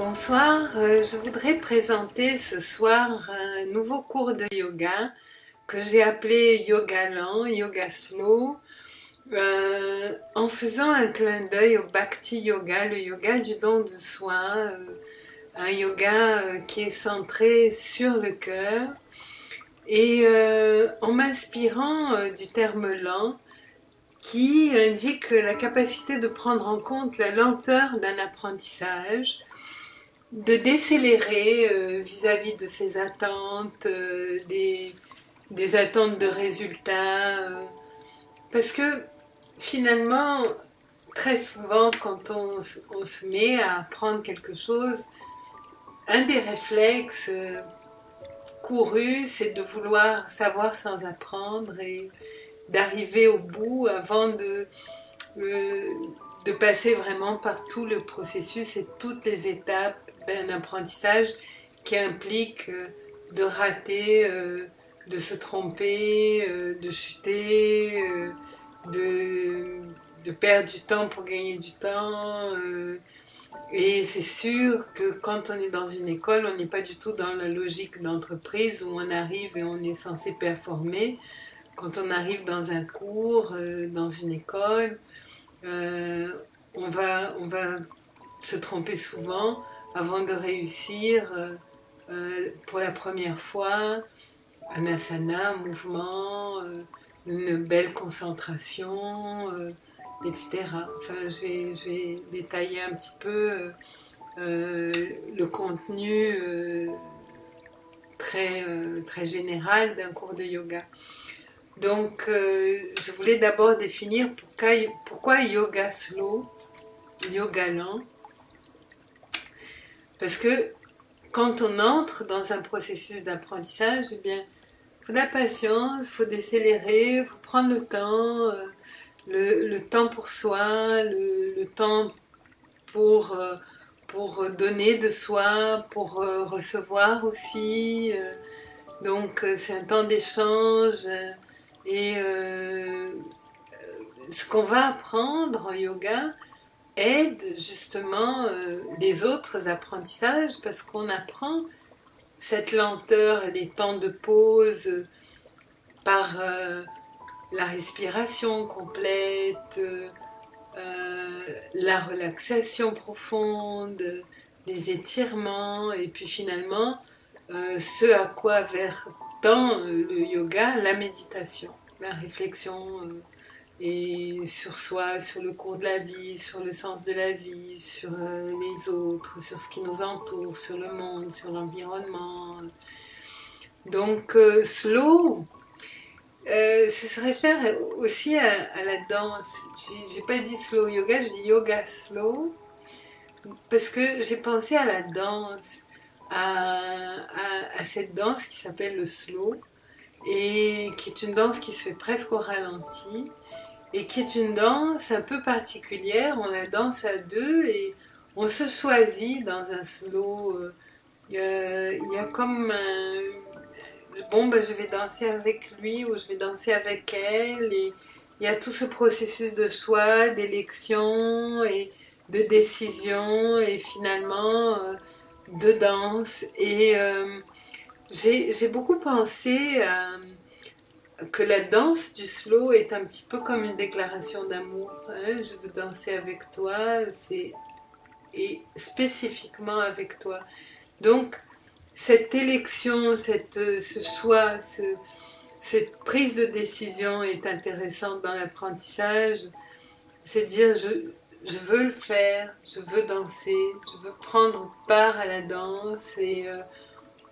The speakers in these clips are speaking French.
Bonsoir, je voudrais présenter ce soir un nouveau cours de yoga que j'ai appelé Yoga lent, Yoga slow, en faisant un clin d'œil au Bhakti Yoga, le yoga du don de soi, un yoga qui est centré sur le cœur et en m'inspirant du terme lent qui indique la capacité de prendre en compte la lenteur d'un apprentissage, de décélérer vis-à-vis de ses attentes, des attentes de résultats. Parce que finalement, très souvent, quand on se met à apprendre quelque chose, un des réflexes courus, c'est de vouloir savoir sans apprendre et d'arriver au bout avant de passer vraiment par tout le processus et toutes les étapes d'un apprentissage qui implique de rater, de se tromper, de chuter, de perdre du temps pour gagner du temps. Et c'est sûr que quand on est dans une école, on n'est pas du tout dans la logique d'entreprise où on arrive et on est censé performer. Quand on arrive dans un cours, dans une école, euh, on va se tromper souvent avant de réussir pour la première fois un asana, un mouvement, une belle concentration, etc. Enfin, je vais détailler un petit peu le contenu très général d'un cours de yoga. Donc, je voulais d'abord définir pourquoi yoga slow, yoga lent. Parce que quand on entre dans un processus d'apprentissage, eh bien, il faut de la patience, il faut décélérer, il faut prendre le temps, le temps pour soi, le temps pour, euh, pour donner de soi, pour recevoir aussi. Donc, c'est un temps d'échange. Et ce qu'on va apprendre en yoga aide justement les autres apprentissages parce qu'on apprend cette lenteur, les temps de pause par la respiration complète, la relaxation profonde, les étirements et puis finalement ce à quoi vers tend le yoga, la méditation, la réflexion et sur soi, sur le cours de la vie, sur le sens de la vie, sur les autres, sur ce qui nous entoure, sur le monde, sur l'environnement. Donc slow, ça se réfère aussi à la danse. J'ai pas dit slow yoga, je dis yoga slow parce que j'ai pensé à la danse, à cette danse qui s'appelle le slow et qui est une danse qui se fait presque au ralenti et qui est une danse un peu particulière. On la danse à deux et on se choisit dans un slow. Il y a comme un... Bon, ben, je vais danser avec lui ou je vais danser avec elle. Et il y a tout ce processus de choix, d'élection et de décision et finalement de danse. Et j'ai beaucoup pensé que la danse du slow est un petit peu comme une déclaration d'amour. Hein. Je veux danser avec toi, et spécifiquement avec toi. Donc, cette élection, ce choix, cette prise de décision est intéressante dans l'apprentissage. C'est dire, je veux le faire, je veux danser, je veux prendre part à la danse et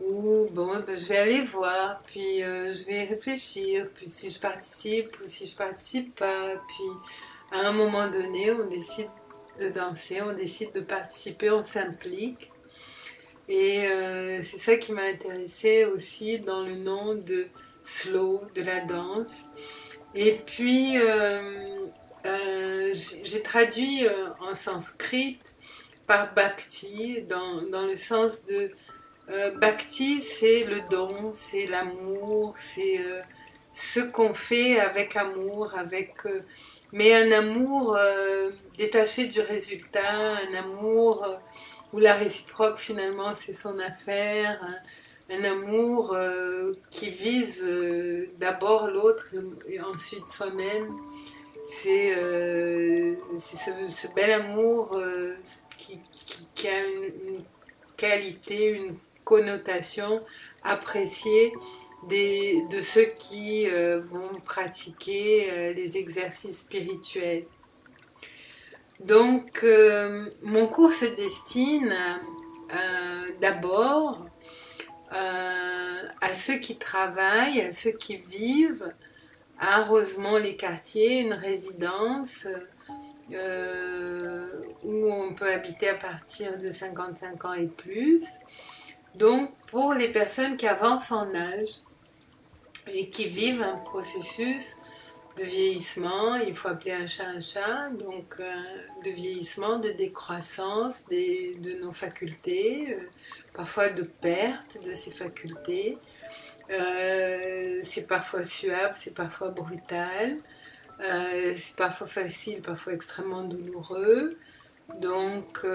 ou bon, ben, je vais aller voir, puis je vais réfléchir, puis si je participe ou si je participe pas, puis à un moment donné, on décide de danser, on décide de participer, on s'implique. Et c'est ça qui m'a intéressée aussi dans le nom de slow, de la danse. Et puis, j'ai traduit en sanskrit par bhakti, dans le sens de bhakti, c'est le don, c'est l'amour, c'est ce qu'on fait avec amour, mais un amour détaché du résultat, un amour où la réciproque finalement c'est son affaire, un amour qui vise d'abord l'autre et ensuite soi-même. C'est ce bel amour qui a une qualité, une connotation appréciée de ceux qui vont pratiquer les exercices spirituels. Donc, mon cours se destine d'abord à ceux qui travaillent, à ceux qui vivent à Rosemont-les-Quartiers, une résidence où on peut habiter à partir de 55 ans et plus. Donc, pour les personnes qui avancent en âge et qui vivent un processus de vieillissement, il faut appeler un chat, donc de vieillissement, de décroissance de nos facultés, parfois de perte de ces facultés. C'est parfois suave, c'est parfois brutal, c'est parfois facile, parfois extrêmement douloureux. Donc,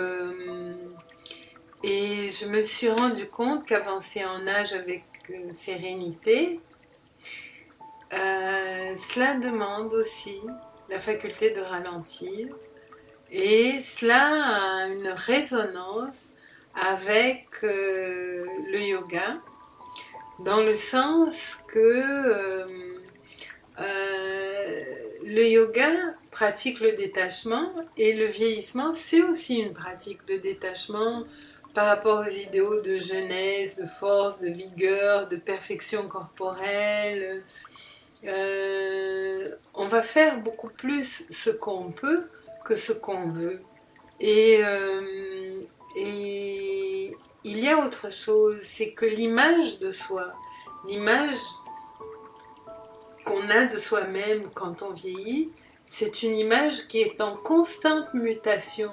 et je me suis rendu compte qu'avancer en âge avec sérénité, cela demande aussi la faculté de ralentir et cela a une résonance avec le yoga dans le sens que le yoga pratique le détachement et le vieillissement c'est aussi une pratique de détachement par rapport aux idéaux de jeunesse, de force, de vigueur, de perfection corporelle. On va faire beaucoup plus ce qu'on peut que ce qu'on veut. Et il y a autre chose, c'est que l'image de soi, l'image qu'on a de soi-même quand on vieillit, c'est une image qui est en constante mutation.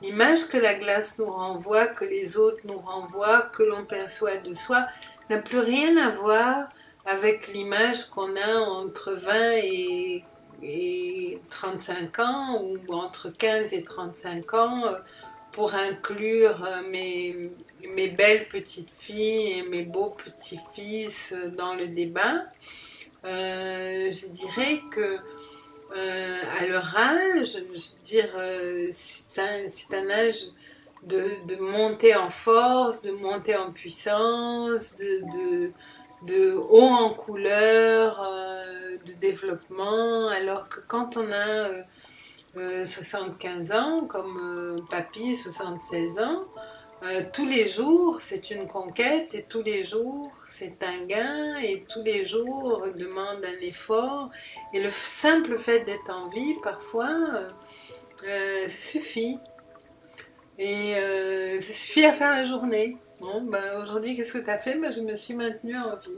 L'image que la glace nous renvoie, que les autres nous renvoient, que l'on perçoit de soi, n'a plus rien à voir avec l'image qu'on a entre 20 et 35 ans ou entre 15 et 35 ans pour inclure mes belles petites filles et mes beaux petits-fils dans le débat. Je dirais que à leur âge, c'est un âge de monter en force, de monter en puissance, de haut en couleur, de développement, alors que quand on a 75 ans, comme papy, 76 ans, tous les jours c'est une conquête et tous les jours c'est un gain et tous les jours demande un effort et le simple fait d'être en vie parfois ça suffit et ça suffit à faire la journée. Bon, ben, aujourd'hui qu'est-ce que tu as fait? Ben, je me suis maintenue en vie,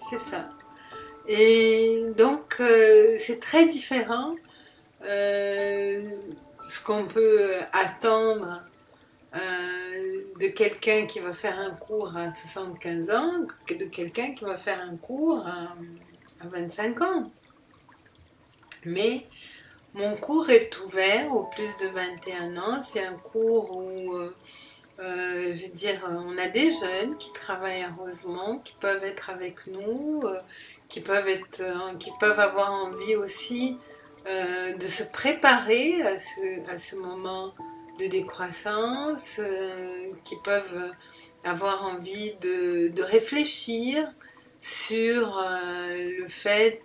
c'est ça. Et donc c'est très différent ce qu'on peut attendre de quelqu'un qui va faire un cours à 75 ans que de quelqu'un qui va faire un cours à 25 ans. Mais mon cours est ouvert aux plus de 21 ans. C'est un cours où, je veux dire, on a des jeunes qui travaillent à Rosemont, qui peuvent être avec nous, qui peuvent avoir envie aussi de se préparer à ce moment de décroissance, qui peuvent avoir envie de réfléchir sur le fait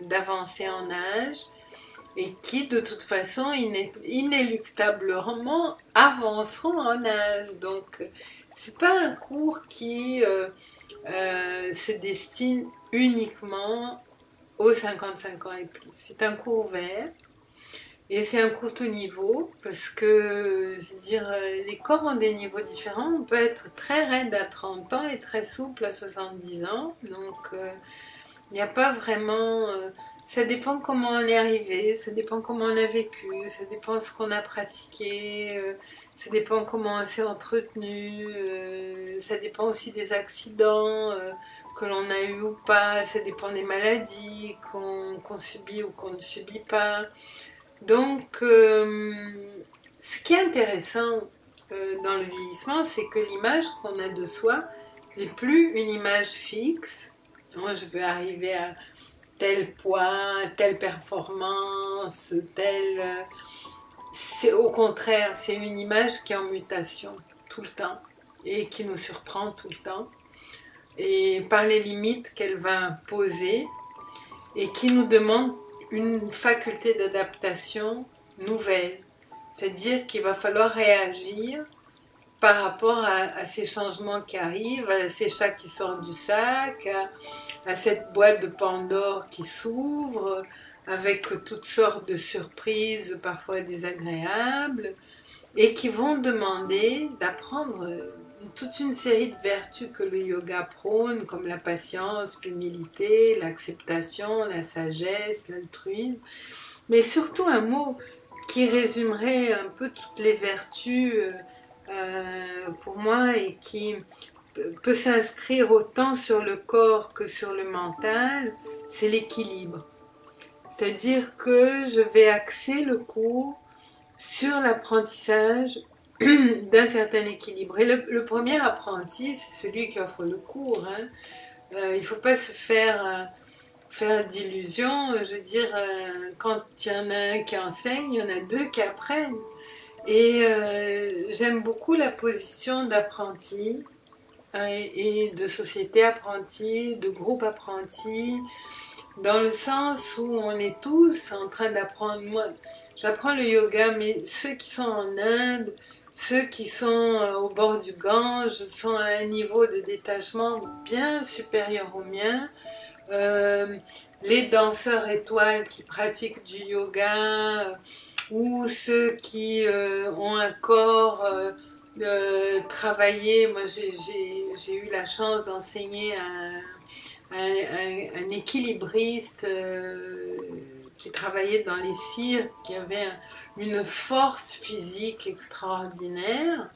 d'avancer en âge et qui de toute façon inéluctablement avanceront en âge. Donc c'est pas un cours qui se destine uniquement aux 55 ans et plus. C'est un cours ouvert et c'est un cours tout niveau parce que, je veux dire, les corps ont des niveaux différents. On peut être très raide à 30 ans et très souple à 70 ans. Donc, il n'y a pas vraiment... ça dépend comment on est arrivé, ça dépend comment on a vécu, ça dépend ce qu'on a pratiqué, ça dépend comment on s'est entretenu, ça dépend aussi des accidents que l'on a eu ou pas, ça dépend des maladies qu'on subit ou qu'on ne subit pas. Donc, ce qui est intéressant, dans le vieillissement, c'est que l'image qu'on a de soi n'est plus une image fixe. Moi, je veux arriver à tel point, telle performance, telle... C'est au contraire, c'est une image qui est en mutation tout le temps et qui nous surprend tout le temps. Et par les limites qu'elle va poser et qui nous demande une faculté d'adaptation nouvelle. C'est-à-dire qu'il va falloir réagir par rapport à ces changements qui arrivent, à ces chats qui sortent du sac, à cette boîte de Pandore qui s'ouvre, avec toutes sortes de surprises, parfois désagréables, et qui vont demander d'apprendre toute une série de vertus que le yoga prône, comme la patience, l'humilité, l'acceptation, la sagesse, l'altruisme, mais surtout un mot qui résumerait un peu toutes les vertus pour moi et qui peut s'inscrire autant sur le corps que sur le mental, c'est l'équilibre. C'est-à-dire que je vais axer le cours sur l'apprentissage d'un certain équilibre. Et le premier apprenti, c'est celui qui offre le cours. Hein. Il ne faut pas se faire d'illusions. Je veux dire, quand il y en a un qui enseigne, il y en a deux qui apprennent. Et j'aime beaucoup la position d'apprenti et de société apprentie, de groupe apprenti, dans le sens où on est tous en train d'apprendre. Moi, j'apprends le yoga, mais ceux qui sont en Inde, ceux qui sont au bord du Gange, sont à un niveau de détachement bien supérieur au mien. Les danseurs étoiles qui pratiquent du yoga, ou ceux qui ont un corps travaillé. Moi, j'ai eu la chance d'enseigner un équilibriste qui travaillait dans les cirques, qui avait une force physique extraordinaire.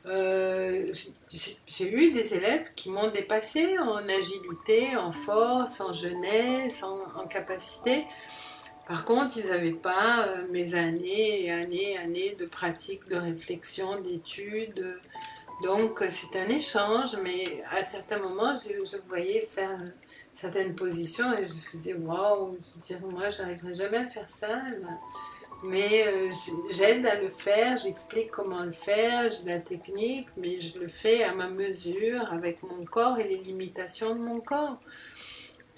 J'ai eu des élèves qui m'ont dépassé en agilité, en force, en jeunesse, en capacité. Par contre, ils n'avaient pas mes années et années de pratique, de réflexion, d'études. Donc, c'est un échange, mais à certains moments, je voyais faire certaines positions et je faisais waouh, je veux dire, moi, j'arriverai jamais à faire ça. Là. Mais j'aide à le faire, j'explique comment le faire, j'ai la technique, mais je le fais à ma mesure, avec mon corps et les limitations de mon corps.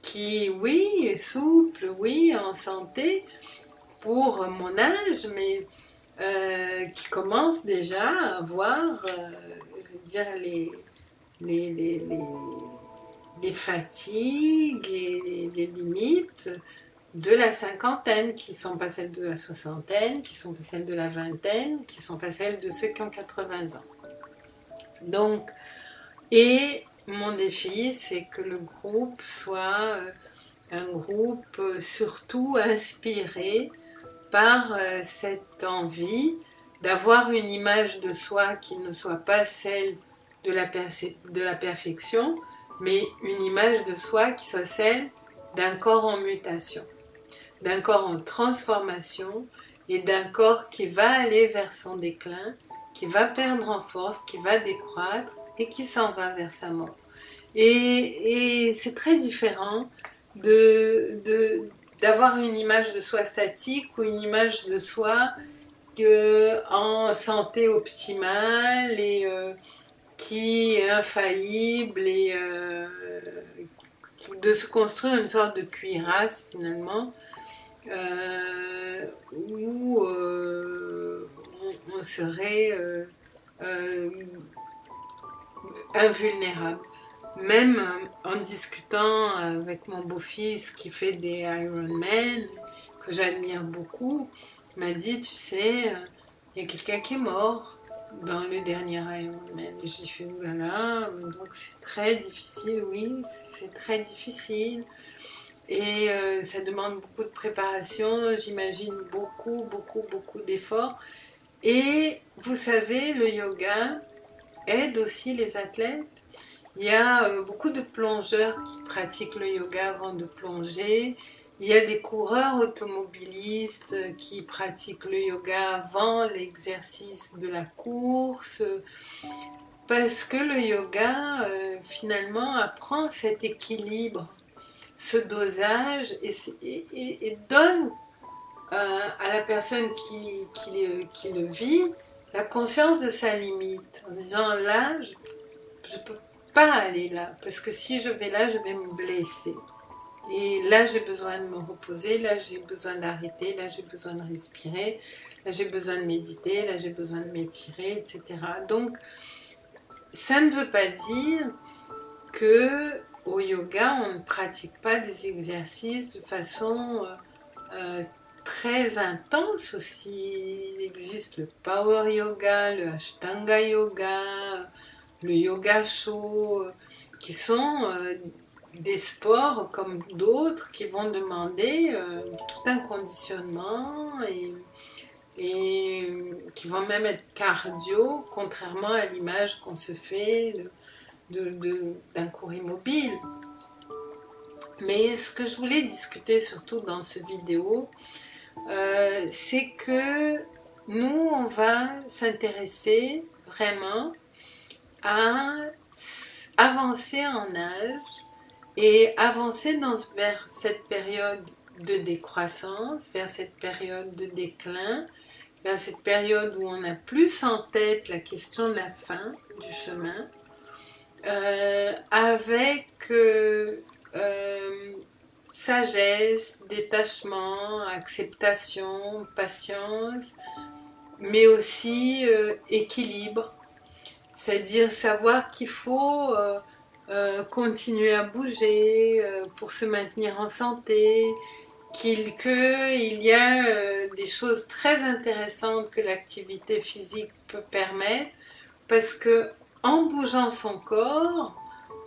Qui, oui, est souple, oui, en santé pour mon âge, mais qui commence déjà à avoir, je veux dire, les, les, les, les fatigues et les limites de la cinquantaine, qui ne sont pas celles de la soixantaine, qui ne sont pas celles de la vingtaine, qui ne sont pas celles de ceux qui ont 80 ans. Donc, et mon défi, c'est que le groupe soit un groupe surtout inspiré par cette envie d'avoir une image de soi qui ne soit pas celle de la perfection, mais une image de soi qui soit celle d'un corps en mutation, d'un corps en transformation et d'un corps qui va aller vers son déclin, qui va perdre en force, qui va décroître et qui s'en va vers sa mort. Et c'est très différent d'avoir une image de soi statique ou une image de soi en santé optimale et qui est infaillible et de se construire une sorte de cuirasse finalement où on serait invulnérable. Même en discutant avec mon beau-fils qui fait des Ironman, que j'admire beaucoup, m'a dit, tu sais, il y a quelqu'un qui est mort dans le dernier Ironman. Et j'ai fait, oulala, donc c'est très difficile, oui, c'est très difficile. Et ça demande beaucoup de préparation, j'imagine beaucoup d'efforts. Et vous savez, le yoga aide aussi les athlètes. Il y a beaucoup de plongeurs qui pratiquent le yoga avant de plonger, Il y a des coureurs automobilistes qui pratiquent le yoga avant l'exercice de la course, parce que le yoga, finalement, apprend cet équilibre, ce dosage, et donne à la personne qui le vit la conscience de sa limite, en se disant là, je ne peux pas aller là, parce que si je vais là, je vais me blesser. Et là, j'ai besoin de me reposer, là, j'ai besoin d'arrêter, là, j'ai besoin de respirer, là, j'ai besoin de méditer, là, j'ai besoin de m'étirer, etc. Donc, ça ne veut pas dire que au yoga, on ne pratique pas des exercices de façon très intense aussi. Il existe le power yoga, le ashtanga yoga, le yoga chaud, qui sont des sports comme d'autres qui vont demander tout un conditionnement et qui vont même être cardio, contrairement à l'image qu'on se fait d'un cours immobile. Mais ce que je voulais discuter surtout dans cette vidéo, c'est que nous, on va s'intéresser vraiment à avancer en âge et avancer vers cette période de décroissance, vers cette période de déclin, vers cette période où on a plus en tête la question de la fin du chemin, avec sagesse, détachement, acceptation, patience, mais aussi équilibre. C'est-à-dire savoir qu'il faut continuer à bouger pour se maintenir en santé, qu'il y a des choses très intéressantes que l'activité physique peut permettre, parce que en bougeant son corps,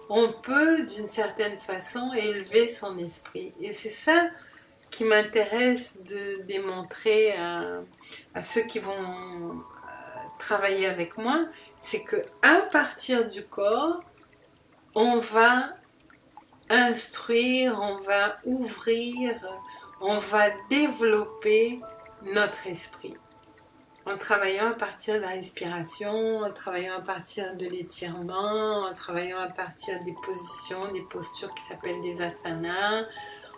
on peut d'une certaine façon élever son esprit. Et c'est ça qui m'intéresse de démontrer à ceux qui vont travailler avec moi, c'est que à partir du corps, on va instruire, on va ouvrir, on va développer notre esprit. En travaillant à partir de la respiration, en travaillant à partir de l'étirement, en travaillant à partir des positions, des postures qui s'appellent des asanas,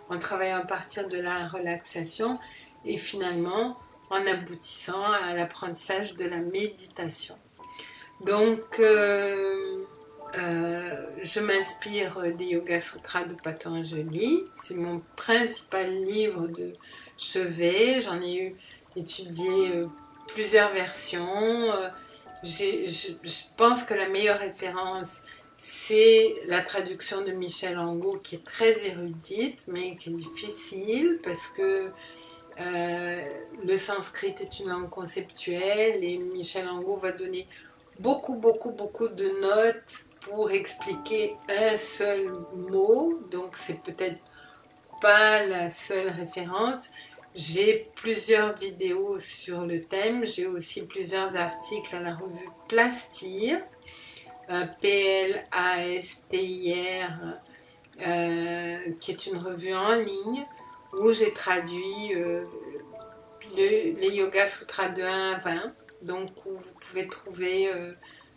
en travaillant à partir de la relaxation et finalement en aboutissant à l'apprentissage de la méditation. Donc, je m'inspire des Yoga Sutras de Patanjali. C'est mon principal livre de chevet. J'en ai étudié plusieurs versions. Je pense que la meilleure référence, c'est la traduction de Michel Angot, qui est très érudite, mais qui est difficile parce que le sanskrit est une langue conceptuelle et Michel Angot va donner beaucoup de notes pour expliquer un seul mot, donc c'est peut-être pas la seule référence. J'ai plusieurs vidéos sur le thème, j'ai aussi plusieurs articles à la revue Plastir, Plastir, qui est une revue en ligne où j'ai traduit les Yoga Sutras de 1 à 20, donc où vous pouvez trouver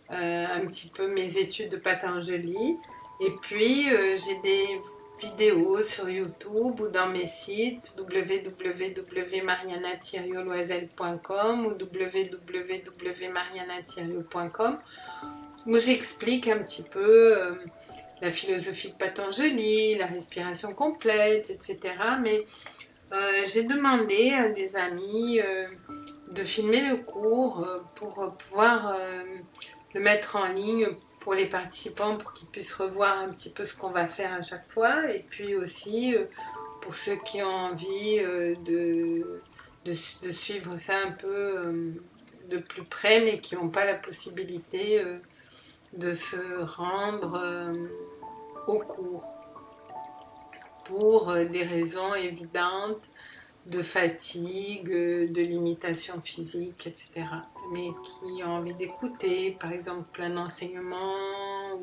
un petit peu mes études de Patanjali. Et puis j'ai des vidéos sur YouTube ou dans mes sites www.marianathirioloisel.com ou www.marianathiriol.com où j'explique un petit peu la philosophie de Patanjali, la respiration complète, etc. Mais j'ai demandé à des amis de filmer le cours pour pouvoir le mettre en ligne pour les participants, pour qu'ils puissent revoir un petit peu ce qu'on va faire à chaque fois, et puis aussi pour ceux qui ont envie de suivre ça un peu de plus près, mais qui n'ont pas la possibilité de se rendre au cours pour des raisons évidentes de fatigue, de limitation physique, etc. Mais qui ont envie d'écouter, par exemple, un enseignement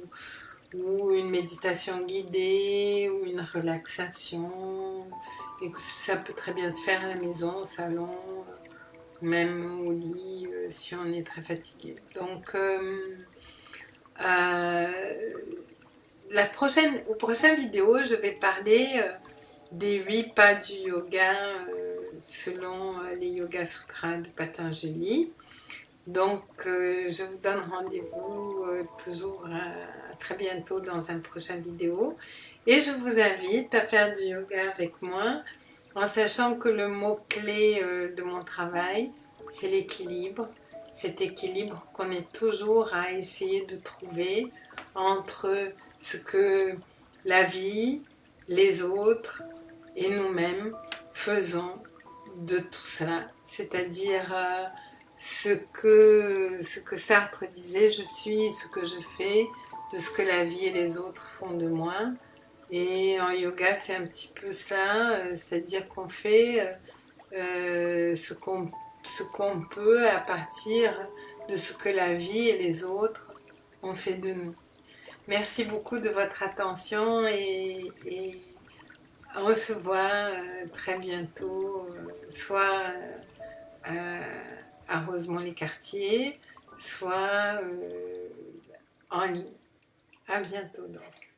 ou une méditation guidée ou une relaxation. et que ça peut très bien se faire à la maison, au salon, même au lit si on est très fatigué. Donc aux prochaines vidéos, je vais parler des 8 pas du yoga selon les Yoga Sutras de Patanjali. Donc, je vous donne rendez-vous toujours très bientôt dans une prochaine vidéo. Et je vous invite à faire du yoga avec moi en sachant que le mot-clé de mon travail, c'est l'équilibre. Cet équilibre qu'on est toujours à essayer de trouver entre ce que la vie, les autres et nous-mêmes faisons de tout cela. C'est-à-dire ce que Sartre disait, je suis ce que je fais de ce que la vie et les autres font de moi. Et en yoga, c'est un petit peu ça, c'est-à-dire qu'on fait ce qu'on peut à partir de ce que la vie et les autres ont fait de nous. Merci beaucoup de votre attention et on se voit très bientôt, soit à Rosemont-les-Quartiers, soit en ligne. À bientôt donc.